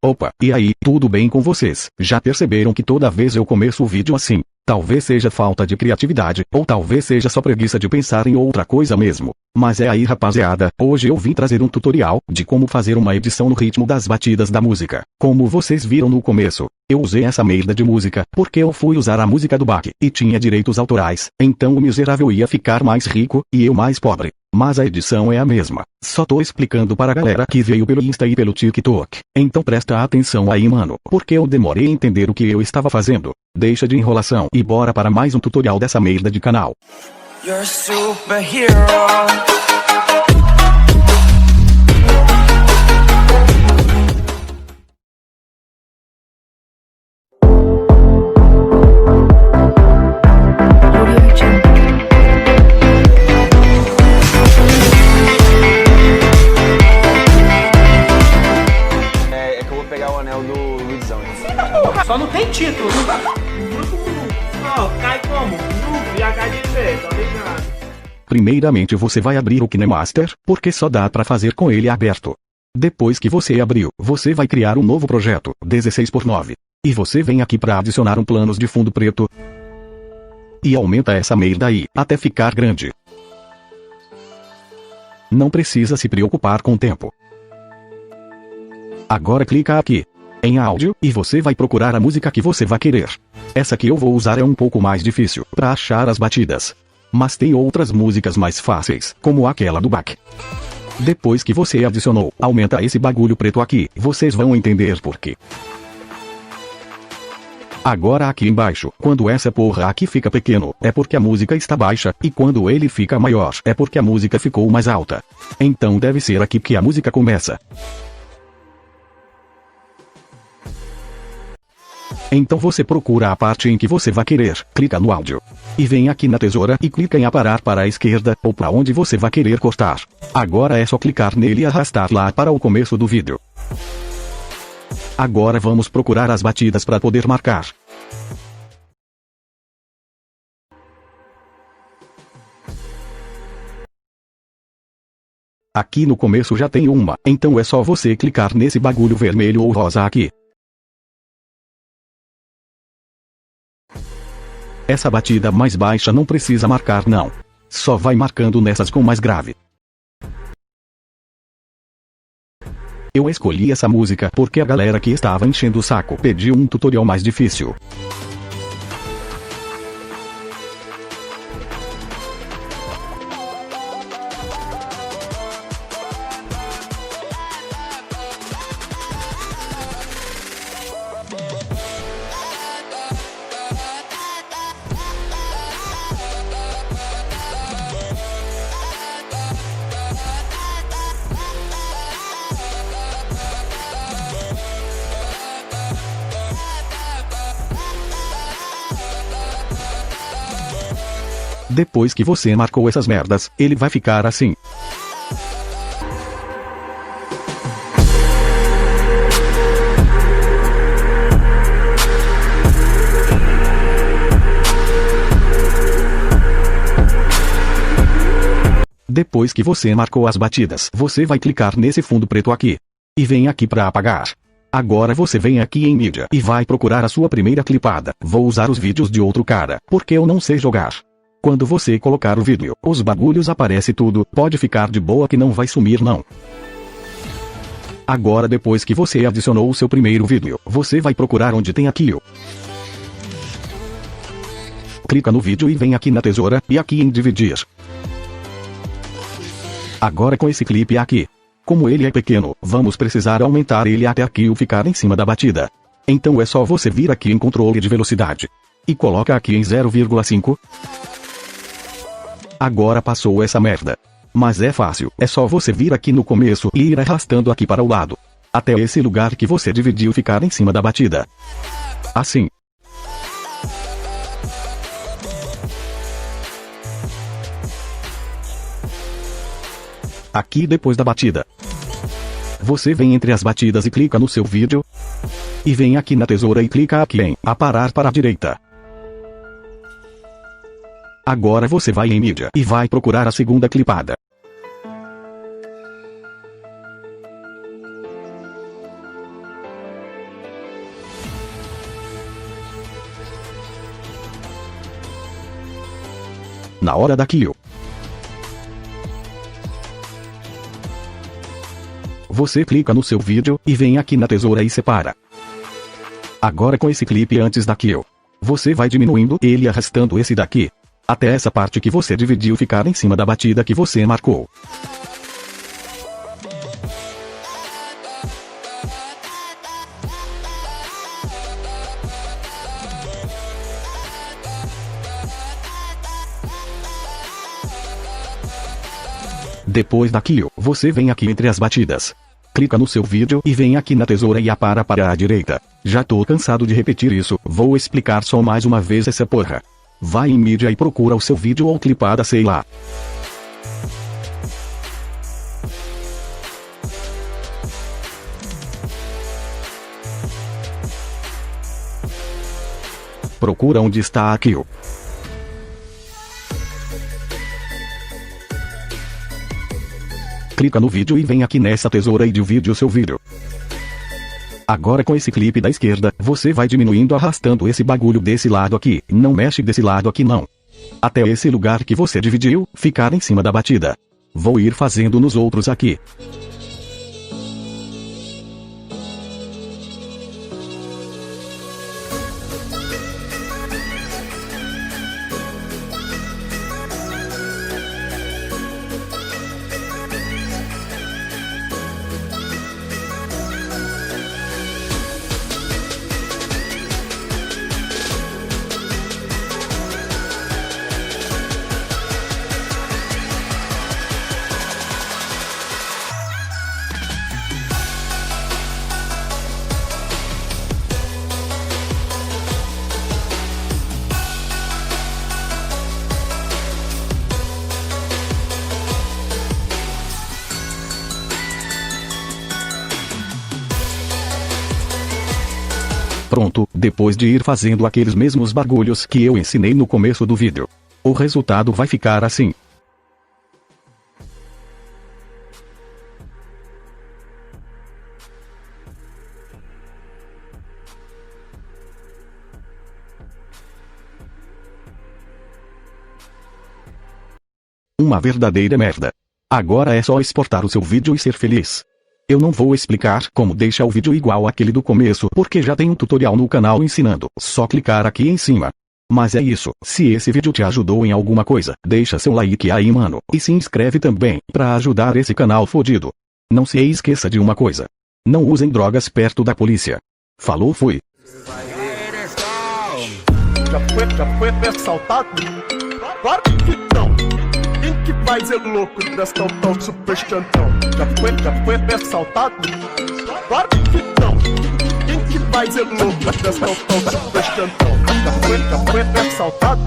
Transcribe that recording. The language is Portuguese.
Opa, e aí, tudo bem com vocês? Já perceberam que toda vez eu começo o vídeo assim? Talvez seja falta de criatividade, ou talvez seja só preguiça de pensar em outra coisa mesmo. Mas é aí rapaziada, hoje eu vim trazer um tutorial de como fazer uma edição no ritmo das batidas da música. Como vocês viram no começo, eu usei essa merda de música, porque eu fui usar a música do Bach, e tinha direitos autorais, então o miserável ia ficar mais rico, e eu mais pobre. Mas a edição é a mesma. Só tô explicando para a galera que veio pelo Insta e pelo TikTok. Então presta atenção aí mano, porque eu demorei a entender o que eu estava fazendo. Deixa de enrolação e bora para mais um tutorial dessa merda de canal. You're a superhero. Só não tem título, não dá. Cai como? No VHDV, tá ligado? Primeiramente você vai abrir o KineMaster, porque só dá pra fazer com ele aberto. Depois que você abriu, você vai criar um novo projeto, 16:9. E você vem aqui pra adicionar um planos de fundo preto. E aumenta essa merda aí, até ficar grande. Não precisa se preocupar com o tempo. Agora clica aqui em áudio, e você vai procurar a música que você vai querer. Essa que eu vou usar é um pouco mais difícil para achar as batidas. Mas tem outras músicas mais fáceis, como aquela do Bach. Depois que você adicionou, aumenta esse bagulho preto aqui, vocês vão entender por quê. Agora aqui embaixo, quando essa porra aqui fica pequeno, é porque a música está baixa, e quando ele fica maior, é porque a música ficou mais alta. Então deve ser aqui que a música começa. Então você procura a parte em que você vai querer, clica no áudio. E vem aqui na tesoura e clica em aparar para a esquerda, ou para onde você vai querer cortar. Agora é só clicar nele e arrastar lá para o começo do vídeo. Agora vamos procurar as batidas para poder marcar. Aqui no começo já tem uma, então é só você clicar nesse bagulho vermelho ou rosa aqui. Essa batida mais baixa não precisa marcar não. Só vai marcando nessas com mais grave. Eu escolhi essa música porque a galera que estava enchendo o saco pediu um tutorial mais difícil. Depois que você marcou essas merdas, ele vai ficar assim. Depois que você marcou as batidas, você vai clicar nesse fundo preto aqui. E vem aqui para apagar. Agora você vem aqui em mídia e vai procurar a sua primeira clipada. Vou usar os vídeos de outro cara, porque eu não sei jogar. Quando você colocar o vídeo, os bagulhos aparece tudo, pode ficar de boa que não vai sumir não. Agora depois que você adicionou o seu primeiro vídeo, você vai procurar onde tem aquilo. Clica no vídeo e vem aqui na tesoura, e aqui em dividir. Agora com esse clipe aqui. Como ele é pequeno, vamos precisar aumentar ele até aqui o ficar em cima da batida. Então é só você vir aqui em controle de velocidade. E coloca aqui em 0,5. Agora passou essa merda. Mas é fácil, é só você vir aqui no começo e ir arrastando aqui para o lado. Até esse lugar que você dividiu ficar em cima da batida. Assim. Aqui depois da batida. Você vem entre as batidas e clica no seu vídeo. E vem aqui na tesoura e clica aqui em aparar para a direita. Agora você vai em mídia e vai procurar a segunda clipada. na hora da kill. Você clica no seu vídeo e vem aqui na tesoura e separa. Agora com esse clipe antes da kill, você vai diminuindo ele e arrastando esse daqui, até essa parte que você dividiu ficar em cima da batida que você marcou. Depois da kill, você vem aqui entre as batidas. Clica no seu vídeo e vem aqui na tesoura e apara para a direita. Já tô cansado de repetir isso, vou explicar só mais uma vez essa porra. Vai em mídia e procura o seu vídeo ou clipada sei lá. Procura onde está a kill. Clica no vídeo e vem aqui nessa tesoura e divide o seu vídeo. Agora com esse clipe da esquerda, você vai diminuindo arrastando esse bagulho desse lado aqui, não mexe desse lado aqui não. Até esse lugar que você dividiu, ficar em cima da batida. Vou ir fazendo nos outros aqui. Pronto, depois de ir fazendo aqueles mesmos bagulhos que eu ensinei no começo do vídeo, o resultado vai ficar assim. Uma verdadeira merda. Agora é só exportar o seu vídeo e ser feliz. Eu não vou explicar como deixar o vídeo igual àquele do começo porque já tem um tutorial no canal ensinando, só clicar aqui em cima. Mas é isso, se esse vídeo te ajudou em alguma coisa, deixa seu like aí mano, e se inscreve também, pra ajudar esse canal fodido. Não se esqueça de uma coisa. Não usem drogas perto da polícia. Falou, fui. Já foi assaltado? Claro que não. Quem que vai ser louco desta tal super chantão? Já foi assaltado? Claro que não. Quem que vai ser louco desta tal super chantão? Já foi assaltado?